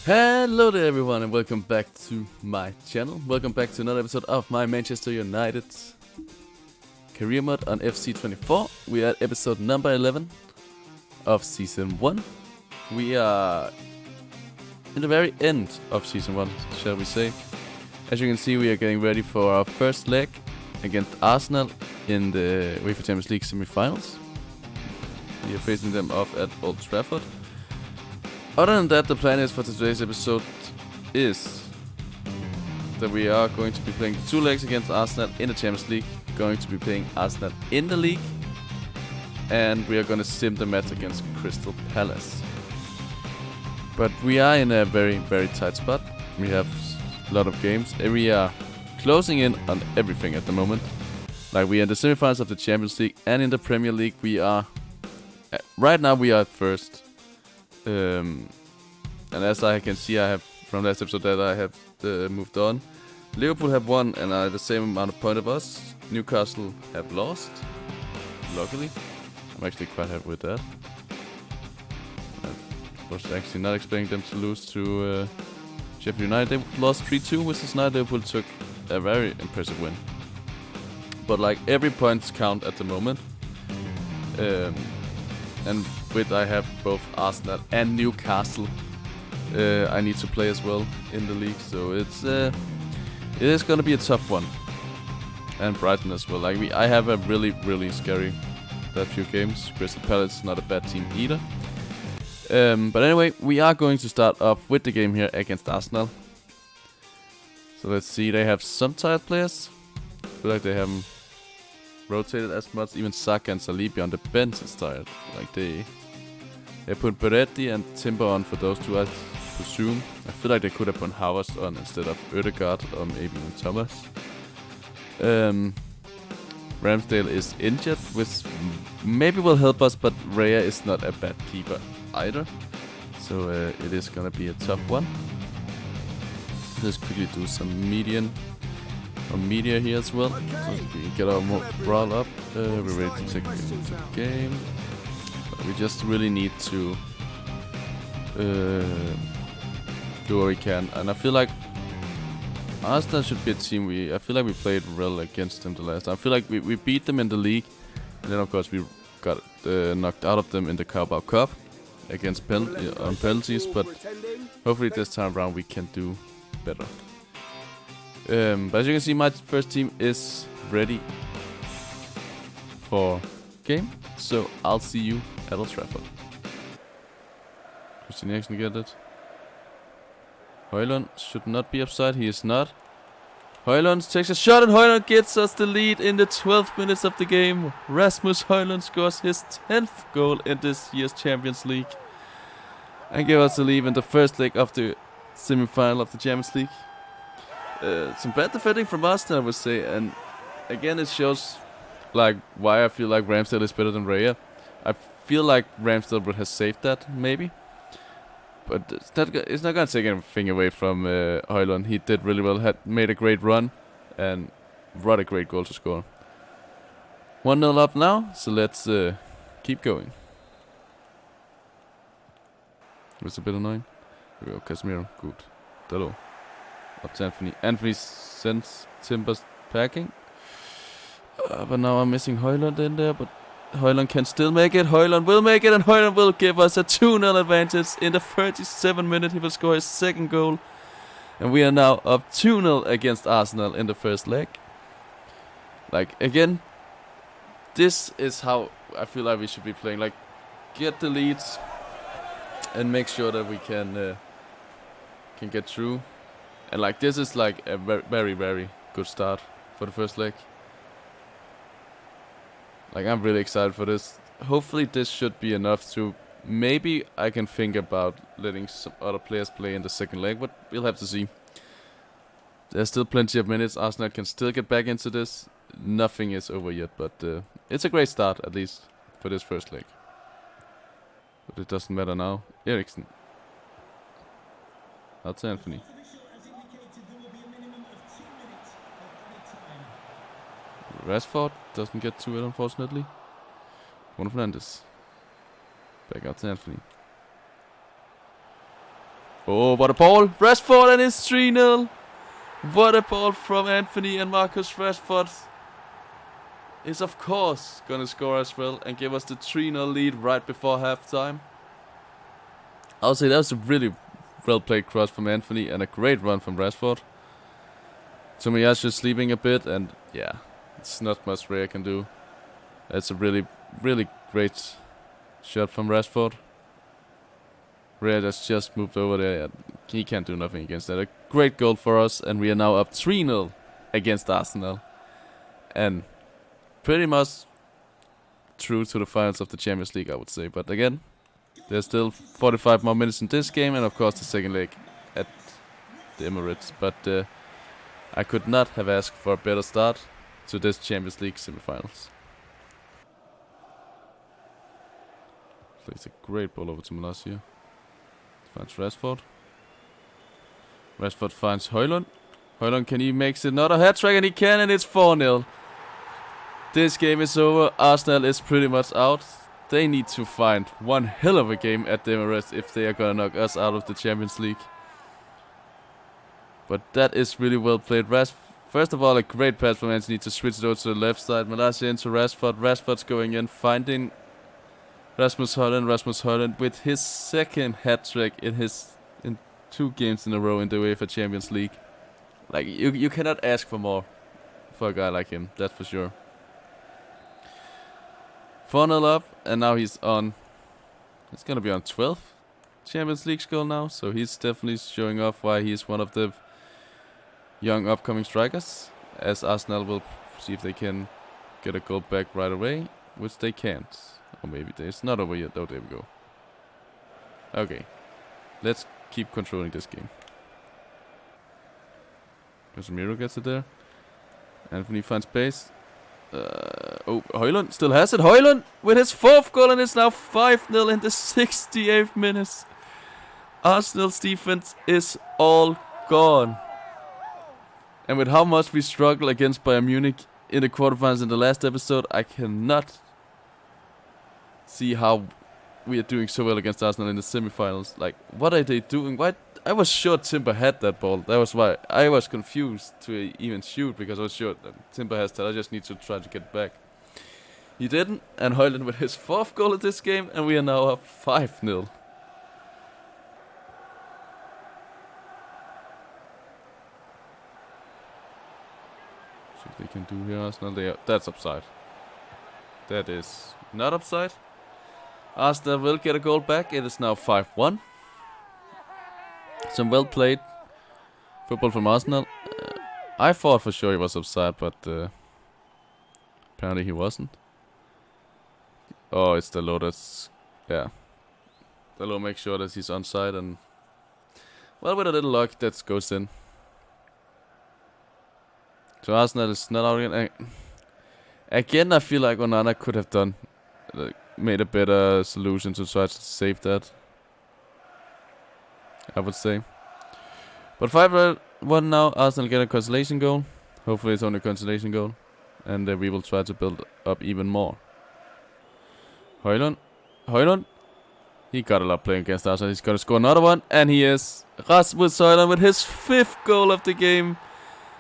Hello there everyone and welcome back to my channel. Welcome back to another episode of my Manchester United career mode on FC24. We are at episode number 11 of season 1. We are in the very end of season 1, shall we say. As you can see, we are getting ready for our first leg against Arsenal in the UEFA Champions League semi-finals. We are facing them off at Old Trafford. Other than that, the plan is for today's episode is that we are going to be playing 2 legs against Arsenal in the Champions League, going to be playing Arsenal in the league, and we are going to sim the match against Crystal Palace. But we are in a very, very tight spot. We have a lot of games. We are closing in on everything at the moment. Like, we are in the semi-finals of the Champions League, and in the Premier League we are... right now we are at first. And as I can see, I have from last episode that I have moved on. Liverpool have won and are the same amount of points of us. Newcastle have lost. Luckily, I'm actually quite happy with that. I was actually not expecting them to lose to Sheffield United. They lost 3-2, which is not. Liverpool took a very impressive win. But like, every point counts at the moment. And with I have both Arsenal and Newcastle, I need to play as well in the league, so it is gonna be a tough one. And Brighton as well. Like, I have a really scary that few games. Crystal Palace is not a bad team either. But anyway, we are going to start off with the game here against Arsenal. So let's see. They have some tired players. I feel like they haven't rotated as much. Even Saka and Saliba on the bench is tired. Like, they put Beretti and Timber on for those two, I presume. I feel like they could have put Havertz on instead of Ødegaard or maybe even Thomas. Ramsdale is injured, which maybe will help us, but Raya is not a bad keeper either. So it is gonna be a tough one. Let's quickly do some media here as well. So we get our morale up. We're ready to take the game. But we just really need to do what we can. And I feel like Arsenal should be a team I feel like we played well against them the last time. I feel like we beat them in the league. And then of course we got knocked out of them in the Carabao Cup against on penalties. But hopefully this time around we can do better. But as you can see, my first team is ready for game. So I'll see you at Old Trafford. Christian Eriksen get it. Højlund should not be offside. He is not. Højlund takes a shot and Højlund gets us the lead in the 12th minutes of the game. Rasmus Højlund scores his 10th goal in this year's Champions League and give us the lead in the first leg of the semi-final of the Champions League. Some bad defending from Arsenal, I would say, and again it shows like why I feel like Ramsdale is better than Raya. I feel like Ramsdale would have saved that maybe, but it's not gonna take anything away from Højlund. He did really well, had made a great run, and what a great goal to score. 1-0 up now, so let's keep going. It's a bit annoying. Here we go, Casemiro, good. Hello. Up to Anthony. Anthony sends Timbers packing. But now I'm missing Højlund in there. But Højlund can still make it. Højlund will make it. And Højlund will give us a 2-0 advantage. In the 37th minute, he will score his second goal. And we are now up 2-0 against Arsenal in the first leg. Like, again, this is how I feel like we should be playing. Like, get the leads and make sure that we can get through. And like, this is like a very good start for the first leg. Like, I'm really excited for this. Hopefully this should be enough to... Maybe I can think about letting some other players play in the second leg, but we'll have to see. There's still plenty of minutes. Arsenal can still get back into this. Nothing is over yet, but it's a great start, at least, for this first leg. But it doesn't matter now. Eriksen. That's Anthony. Rashford doesn't get to it, unfortunately. Bruno Fernandes. Back out to Anthony. Oh, what a ball. Rashford and it's 3-0. What a ball from Anthony, and Marcus Rashford is of course gonna score as well and give us the 3-0 lead right before halftime. I'll say that was a really well played cross from Anthony and a great run from Rashford. Tomiyasu sleeping a bit, and yeah, it's not much Rea can do. That's a really, really great shot from Rashford. Rea just moved over there. He can't do nothing against that. A great goal for us, and we are now up 3-0 against Arsenal. And pretty much through to the finals of the Champions League, I would say. But again, there's still 45 more minutes in this game, and of course the second leg at the Emirates. But I could not have asked for a better start to this Champions League semifinals. Plays a great ball over to Malacia. Finds Rashford. Rashford finds Højlund. Højlund, can he make another hat-trick? And he can, and it's 4-0. This game is over. Arsenal is pretty much out. They need to find one hell of a game at the Emirates if they are gonna knock us out of the Champions League. But that is really well played. First of all, a great pass from Anthony to switch it over to the left side. Malacia into Rashford. Rashford's going in, finding Rasmus Højlund. Rasmus Højlund with his second hat-trick in 2 games in a row in the UEFA Champions League. Like, you cannot ask for more for a guy like him, that's for sure. 4-0 up, and now he's gonna be on 12th Champions League goal now, so he's definitely showing off why he's one of the young upcoming strikers, as Arsenal will see if they can get a goal back right away, which they can't. Or maybe it's not over yet. Oh, there we go. Okay. Let's keep controlling this game. Casemiro gets it there. Anthony finds space. Højlund still has it. Højlund with his 4th goal, and it's now 5-0 in the 68th minutes. Arsenal's defense is all gone. And with how much we struggle against Bayern Munich in the quarterfinals in the last episode, I cannot see how we are doing so well against Arsenal in the semifinals. Like, what are they doing? Why? I was sure Timber had that ball. That was why I was confused to even shoot, because I was sure that Timber has that. I just need to try to get it back. He didn't, and Højlund with his 4th goal of this game, and we are now up 5-0. See what they can do here, Arsenal. That's upside. That is not upside. Arsenal will get a goal back. It is now 5-1. Some well played football from Arsenal. I thought for sure he was offside, but apparently he wasn't. Oh, it's the low that's... yeah. The low makes sure that he's onside, and... well, with a little luck, that goes in. So Arsenal is not out again. Again, I feel like Onana could have made a better solution to try to save that, I would say. But 5-1 now. Arsenal get a consolation goal. Hopefully it's only a consolation goal. And we will try to build up even more. Højlund. He got a lot playing against Arsenal. He's going to score another one. And he is. Rasmus Højlund with his 5th goal of the game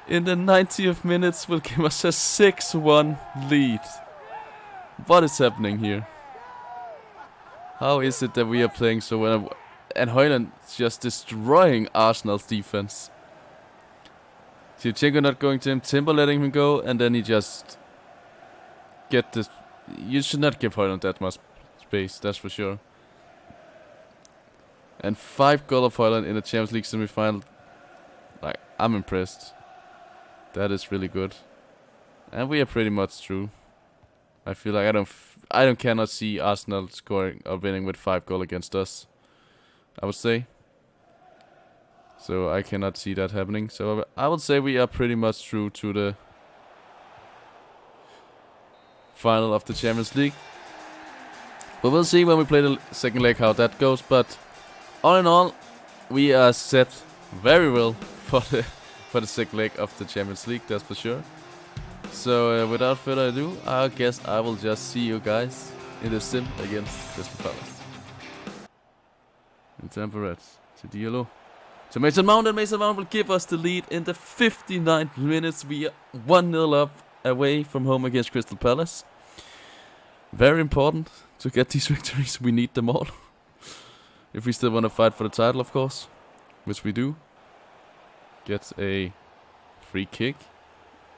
in the 90th minutes will give us a 6-1 lead. What is happening here? How is it that we are playing so well? And Højlund just destroying Arsenal's defense. Zinchenko not going to him, Timber letting him go, and then he just get this. You should not give Højlund that much space, that's for sure. And 5 goals of Højlund in the Champions League semi-final. Like, I'm impressed. That is really good. And we are pretty much through. I feel like I cannot see Arsenal scoring or winning with 5 goals against us, I would say. So I cannot see that happening. So I would say we are pretty much through to the final of the Champions League. But we'll see when we play the second leg how that goes. But all in all, we are set very well for the second leg of the Champions League, that's for sure. So without further ado, I guess I will just see you guys in the sim against Crystal Palace. In Tampa Reds. To Diallo. To Mason Mount, and Mason Mount will give us the lead in the 59th minutes. We are 1-0 up away from home against Crystal Palace. Very important to get these victories. We need them all. If we still want to fight for the title, of course. Which we do. Gets a free kick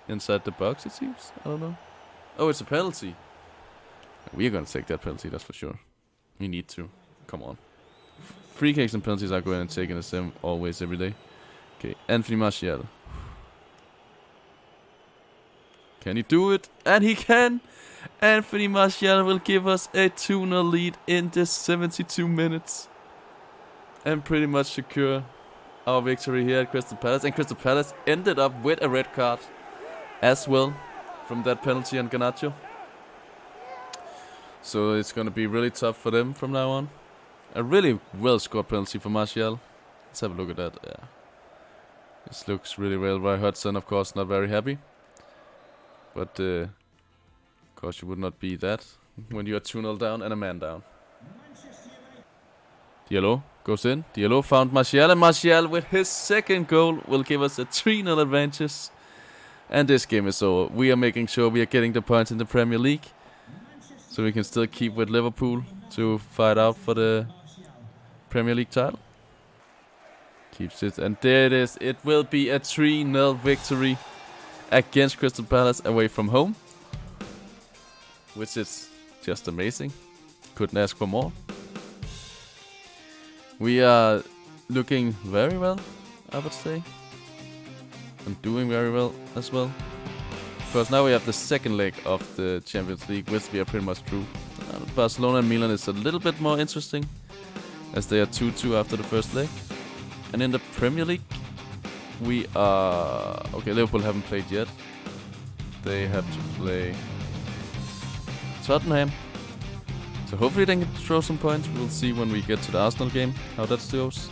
inside the box, it seems. I don't know. Oh, it's a penalty. We're going to take that penalty, that's for sure. We need to. Come on. Free kicks and penalties are going and taking the same always, every day. Okay, Anthony Martial. Can he do it? And he can! Anthony Martial will give us a 2-0 lead in the 72 minutes. And pretty much secure our victory here at Crystal Palace. And Crystal Palace ended up with a red card as well from that penalty on Garnacho. So it's going to be really tough for them from now on. A really well scored penalty for Martial. Let's have a look at that. Yeah, this looks really well by Hudson. Of course, not very happy. But of course, you would not be that when you are 2-0 down and a man down. Diallo goes in. Diallo found Martial, and Martial with his second goal will give us a 3-0 advantage. And this game is over. We are making sure we are getting the points in the Premier League, so we can still keep with Liverpool to fight out for the Premier League title. Keeps it, and there it is. It will be a 3-0 victory against Crystal Palace away from home, which is just amazing. Couldn't ask for more. We are looking very well, I would say, and doing very well as well. Because now we have the second leg of the Champions League, which we are pretty much through. Barcelona and Milan is a little bit more interesting, as they are 2-2 after the first leg. And in the Premier League, we are... Okay, Liverpool haven't played yet. They have to play Tottenham. So hopefully they can throw some points. We'll see when we get to the Arsenal game how that goes.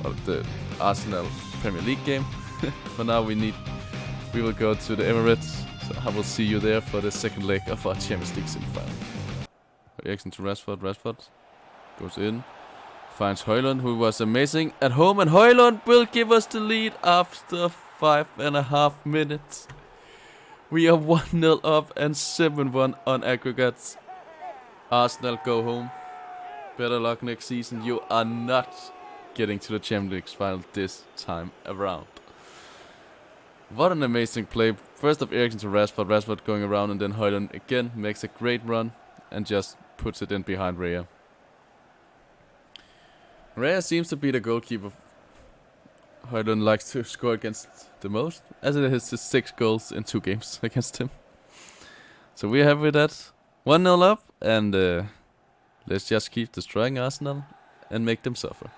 Or the Arsenal Premier League game. For now we will go to the Emirates. So I will see you there for the second leg of our Champions League semi-final. Reaction to Rashford. Rashford goes in. Finds Højlund, who was amazing at home. And Højlund will give us the lead after 5.5 minutes. We are 1-0 up and 7-1 on aggregates. Arsenal, go home. Better luck next season. You are not getting to the Champions League final this time around. What an amazing play. First of Eriksen to Rashford. Rashford going around, and then Højlund again makes a great run and just puts it in behind Raya. Raya seems to be the goalkeeper Højlund likes to score against the most, as it is his 6 goals in 2 games against him. So we're happy with that. 1-0 up, and let's just keep destroying Arsenal and make them suffer.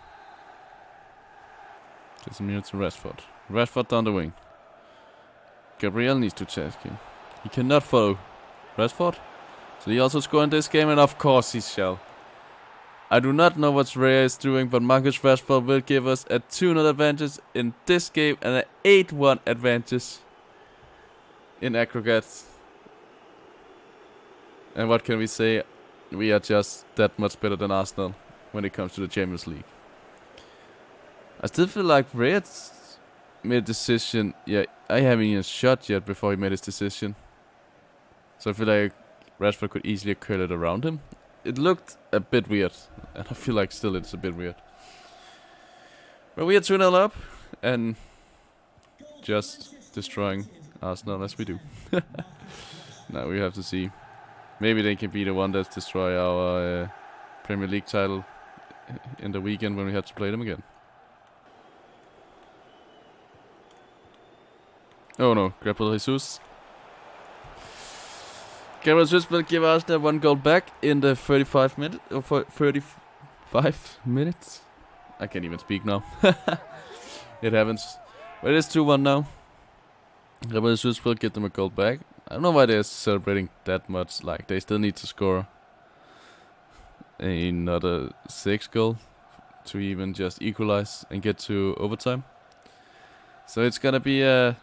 Just a minute to Rashford. Rashford down the wing. Gabriel needs to check him. He cannot follow Rashford. So he also scored in this game, and of course he shall. I do not know what Raya is doing, but Marcus Rashford will give us a 2-0 advantage in this game and an 8-1 advantage in aggregate. And what can we say? We are just that much better than Arsenal when it comes to the Champions League. I still feel like Raya made a decision. Yeah, I haven't even shot yet before he made his decision. So I feel like Rashford could easily curl it around him. It looked a bit weird, and I feel like still it's a bit weird. But we are 2-0 up, and just destroying Arsenal as we do. Now we have to see. Maybe they can be the one that destroy our Premier League title in the weekend when we have to play them again. Oh no, Gabriel Jesus. Gabriel Jesus will give Arsenal 1 goal back in the 35 minutes. I can't even speak now. It happens. But it is 2-1 now. Gabriel Jesus will give them a goal back. I don't know why they're celebrating that much. Like, they still need to score another 6 goal to even just equalize and get to overtime. So it's gonna be a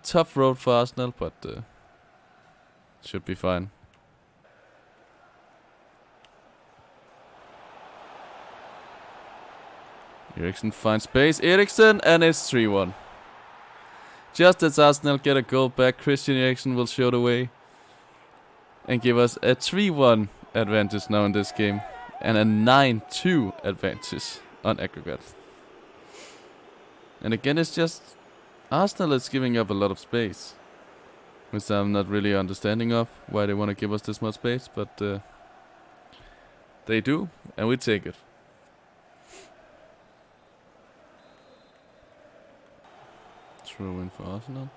tough road for Arsenal, but should be fine. Eriksen finds space. Eriksen, and it's 3-1. Just as Arsenal get a goal back, Christian Eriksen will show the way and give us a 3-1 advantage now in this game. And a 9-2 advantage on aggregate. And again, it's just Arsenal is giving up a lot of space, which I'm not really understanding of why they want to give us this much space, but they do, and we take it. Throw in for Arsenal.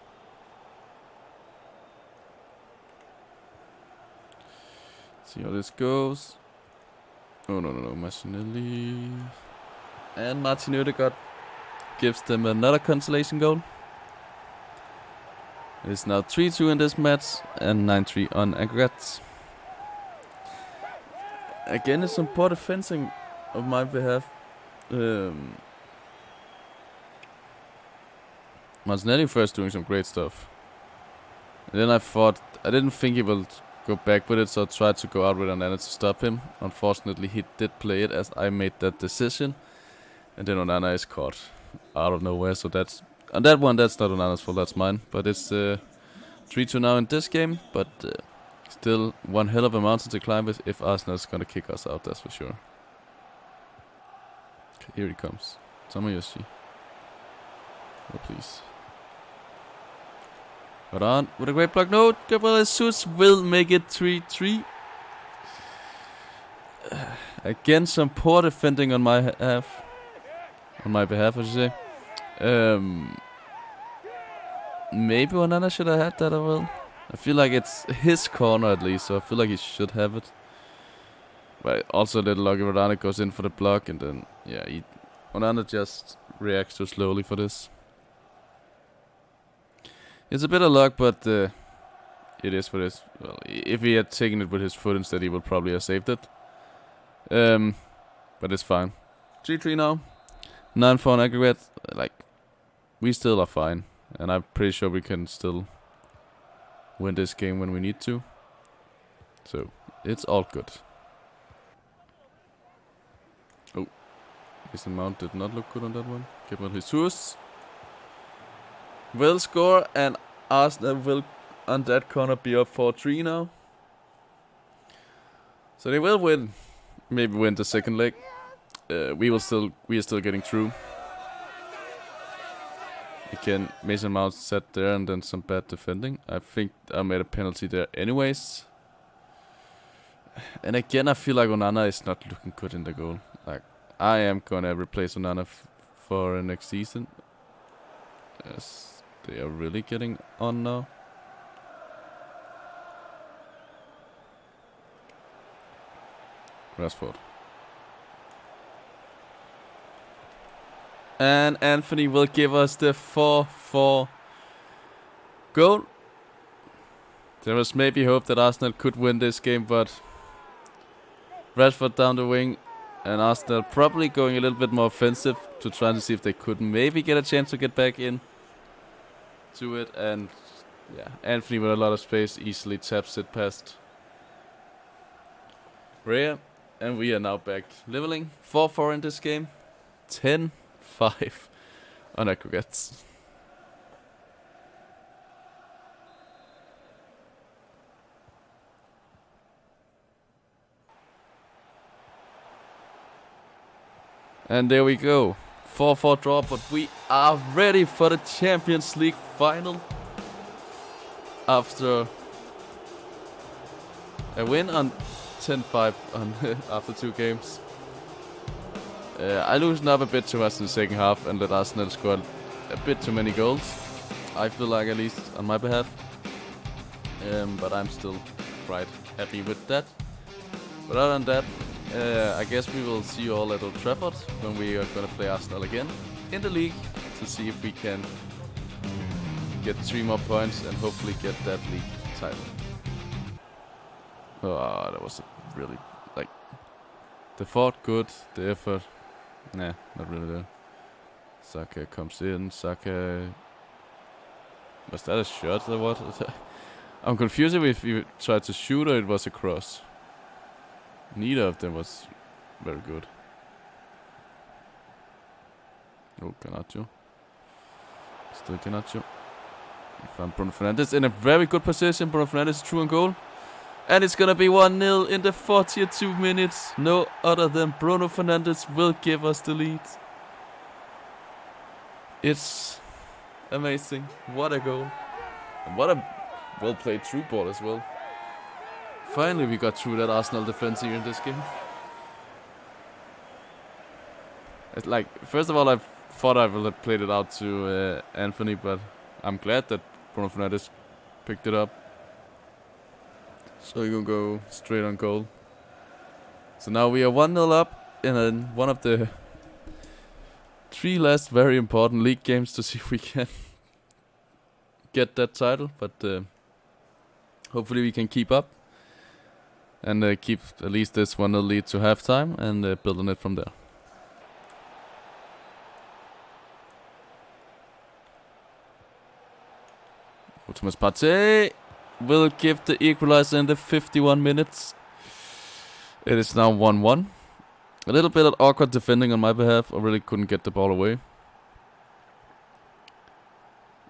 See how this goes. Oh, no, Martinelli. And Martin Ødegaard gives them another consolation goal. It's now 3-2 in this match and 9-3 on aggregate. Again, it's some poor defending of my behalf. Martinelli first doing some great stuff. And then I didn't think he would go back with it, so I tried to go out with Onana to stop him. Unfortunately, he did play it as I made that decision. And then Onana is caught out of nowhere, so that's... On that one, that's not Onana's fault, that's mine. But it's 3-2 now in this game, but still one hell of a mountain to climb if Arsenal's gonna kick us out, that's for sure. Okay, here he comes. Tomoyoshi. Oh, please. Hold on, with a great block. No, Gabriel Jesus will make it 3-3. Again, some poor defending on my behalf. On my behalf, I should say. Maybe Onana should have had that as well. I feel like it's his corner at least, so I feel like he should have it. But also a little lucky Onana goes in for the block, and then, yeah, Onana just reacts too slowly for this. It's a bit of luck, but it is what it is. Well, if he had taken it with his foot instead, he would probably have saved it. But it's fine. 3-3 now. 9-4 on aggregate. Like, we still are fine. And I'm pretty sure we can still win this game when we need to. So, it's all good. Oh. Mason Mount did not look good on that one. Gabriel Jesus will score, and Arsenal will on that corner be up 4-3 now. So they will win. Maybe win the second leg. We are still getting through. Again, Mason Mount sat there and then some bad defending. I think I made a penalty there anyways. And again, I feel like Onana is not looking good in the goal. Like, I am gonna replace Onana for next season. Yes. They are really getting on now. Rashford. And Anthony will give us the 4-4 goal. There was maybe hope that Arsenal could win this game, but Rashford down the wing, and Arsenal probably going a little bit more offensive to try to see if they could maybe get a chance to get back in to it. And yeah, Anthony with a lot of space easily taps it past Rhea, and we are now back leveling 4-4 in this game. 10-5 on aggregates. And there we go. 4-4 draw, but we are ready for the Champions League final. After a win on 10-5 on after 2 games. I loosened up a bit too much in the second half and let Arsenal score a bit too many goals. I feel like, at least on my behalf. But I'm still quite happy with that. But other than that, I guess we will see you all at Old Trafford when we are going to play Arsenal again in the league to see if we can get 3 more points and hopefully get that league title. Oh, that was really, like, the fought good, the effort, nah, not really there. Saka comes in, Saka, was that a shot or what? I'm confused if you tried to shoot or it was a cross. Neither of them was very good. Oh, Garnacho. Still Garnacho. Found Bruno Fernandes in a very good position. Bruno Fernandes through on goal. And it's gonna be 1-0 in the 42 minutes. No other than Bruno Fernandes will give us the lead. It's amazing. What a goal. And what a well-played through ball as well. Finally we got through that Arsenal defense here in this game. It's like, first of all, I thought I would have played it out to Anthony, but I'm glad that Bruno Fernandes picked it up. So you can go straight on goal. So now we are 1-0 up in one of the 3 last very important league games to see if we can get that title. But hopefully we can keep up and keep at least this 1-0 lead to halftime and build on it from there. Thomas Partey will give the equalizer in the 51 minutes. It is now 1-1. A little bit of awkward defending on my behalf. I really couldn't get the ball away.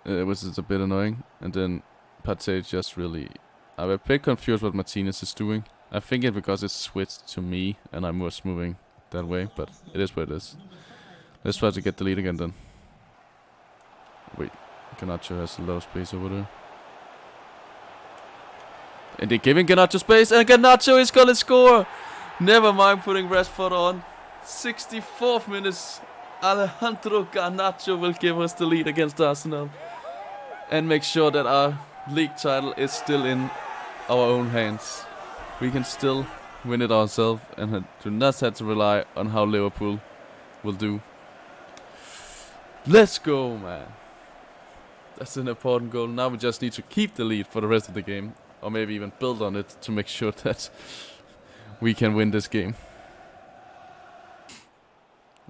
Which is a bit annoying. And then Partey just really... I'm a bit confused what Martinez is doing. I think it's because it's switched to me and I was moving that way. But it is what it is. Let's try to get the lead again then. Wait. Garnacho has a lot of space over there. And they're giving Garnacho space, and Garnacho is gonna score! Never mind putting Rashford on. 64th minutes. Alejandro Garnacho will give us the lead against Arsenal. And make sure that our league title is still in our own hands. We can still win it ourselves and do not have to rely on how Liverpool will do. Let's go, man. That's an important goal. Now we just need to keep the lead for the rest of the game. Or maybe even build on it to make sure that we can win this game.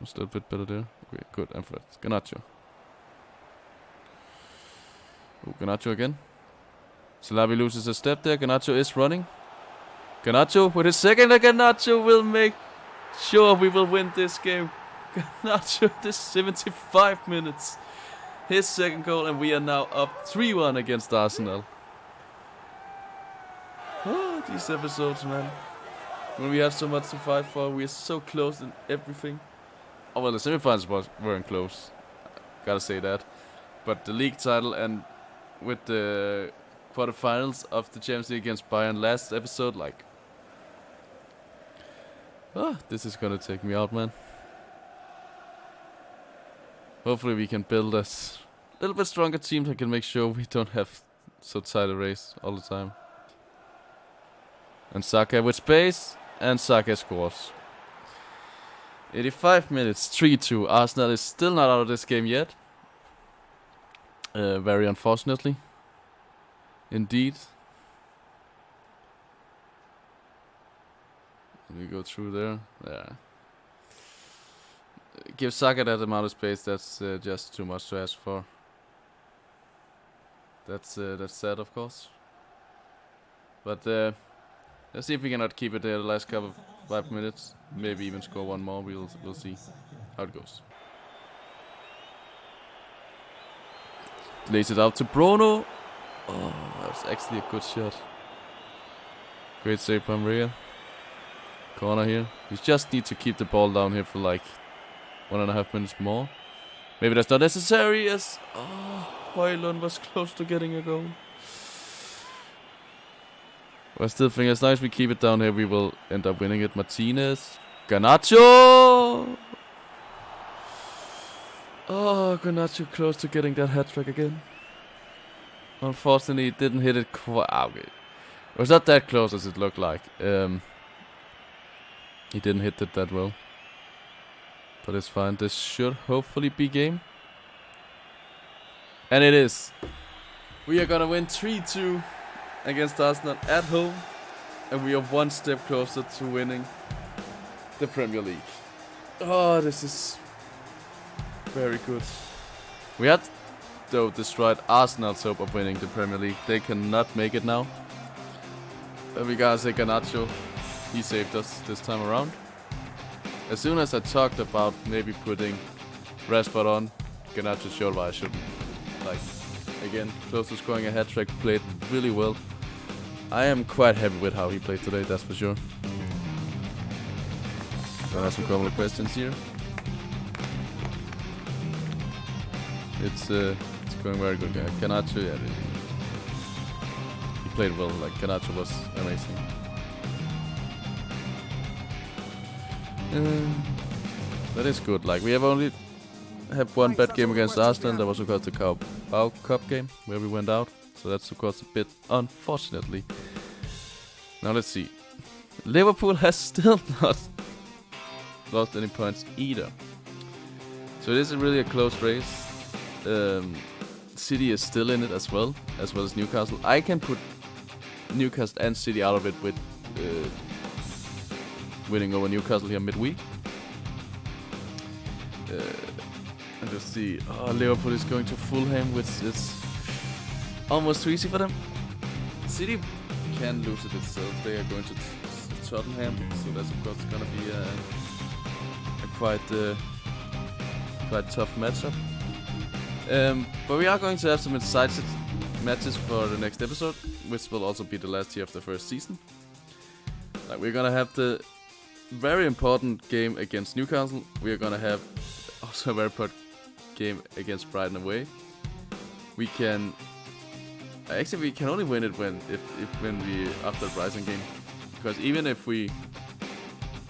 Still a bit better there. Okay, good. I'm for it. Garnacho. Oh, Garnacho again. Salavi loses a step there. Garnacho is running. Garnacho with his second. And Garnacho will make sure we will win this game. Garnacho, this 75 minutes. His second goal, and we are now up 3-1 against Arsenal. Oh, these episodes, man. When we have so much to fight for, we are so close in everything. Oh, well, the semifinals weren't close. Gotta say that. But the league title and with the quarterfinals of the Champions League against Bayern last episode, like... Oh, this is gonna take me out, man. Hopefully we can build a little bit stronger team that can make sure we don't have so tight a race all the time. And Saka with space, and Saka scores. 85 minutes, 3-2. Arsenal is still not out of this game yet. Very unfortunately. Indeed. We go through there. Yeah. Give Saka that amount of space, that's just too much to ask for. That's sad, of course. But let's see if we cannot keep it there the last couple of 5 minutes. Maybe even score one more. We'll see how it goes. Lays it out to Bruno. Oh, that was actually a good shot. Great save by Maria. Corner here. We just need to keep the ball down here for like 1.5 minutes more. Maybe that's not necessary as... Oh, Højlund was close to getting a goal. But I still think as long as we keep it down here, we will end up winning it. Martinez. Garnacho! Oh, Garnacho close to getting that hat-trick again. Unfortunately, it didn't hit it quite... Okay. It was not that close as it looked like. He didn't hit it that well. But it's fine. This should hopefully be game. And it is. We are gonna win 3-2 against Arsenal at home. And we are one step closer to winning the Premier League. Oh, this is very good. We had, though, destroyed Arsenal's hope of winning the Premier League. They cannot make it now. And we gotta say Garnacho. He saved us this time around. As soon as I talked about maybe putting Rashford on, Garnacho short, why I shouldn't. Like, again, close to scoring a hat-trick, played really well. I am quite happy with how he played today, that's for sure. So I have some couple of questions here. It's going very good. Garnacho, yeah, he played well. Like, Garnacho was amazing. That is good. Like, we have only had one bad game against Arsenal. That was of course the Carabao Cup game where we went out. So that's of course a bit unfortunately. Now let's see. Liverpool has still not lost any points either. So it is really a close race. City is still in it as well as Newcastle. I can put Newcastle and City out of it with winning over Newcastle here midweek. And just see, Liverpool is going to Fulham, which is almost too easy for them. City can lose it itself. They are going to Tottenham, so that's of course going to be a quite tough matchup. But we are going to have some decisive matches for the next episode, which will also be the last here of the first season. Like, we're gonna have the very important game against Newcastle. We are gonna have also a very important game against Brighton away. We can only win it when we after the Brighton game, because even if we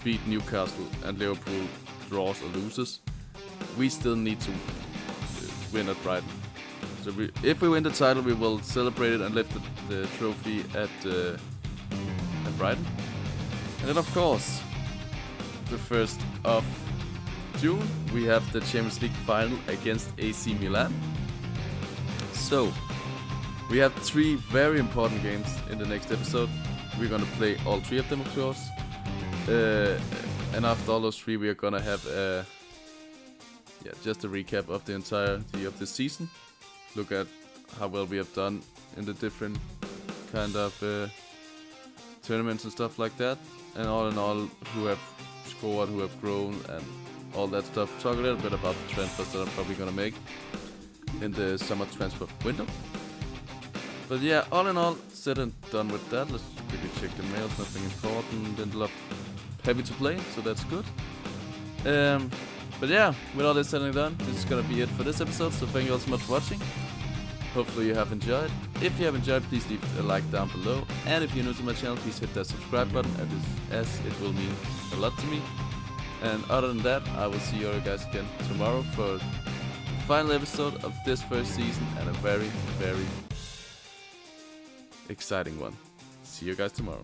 beat Newcastle and Liverpool draws or loses, we still need to win at Brighton. So if we win the title, we will celebrate it and lift the trophy at Brighton. And then of course, the 1st of June, we have the Champions League final against AC Milan. So we have 3 very important games in the next episode. We're gonna play all 3 of them, of course. And after all those 3, we are gonna have just a recap of the entirety of the season. Look at how well we have done in the different kind of tournaments and stuff like that. And all in all, who have scored, who have grown, and all that stuff. Talk a little bit about the transfers that I'm probably gonna make in the summer transfer window. But yeah, all in all, said and done with that. Let's quickly check the mails. Nothing important. Lindelof happy to play, so that's good. But yeah, with all this said and done, this is gonna be it for this episode. So thank you all so much for watching. Hopefully you have enjoyed. If you have enjoyed, please leave a like down below. And if you're new to my channel, please hit that subscribe button, as it will mean a lot to me. And other than that, I will see you all guys again tomorrow for the final episode of this first season, and a very, very exciting one. See you guys tomorrow.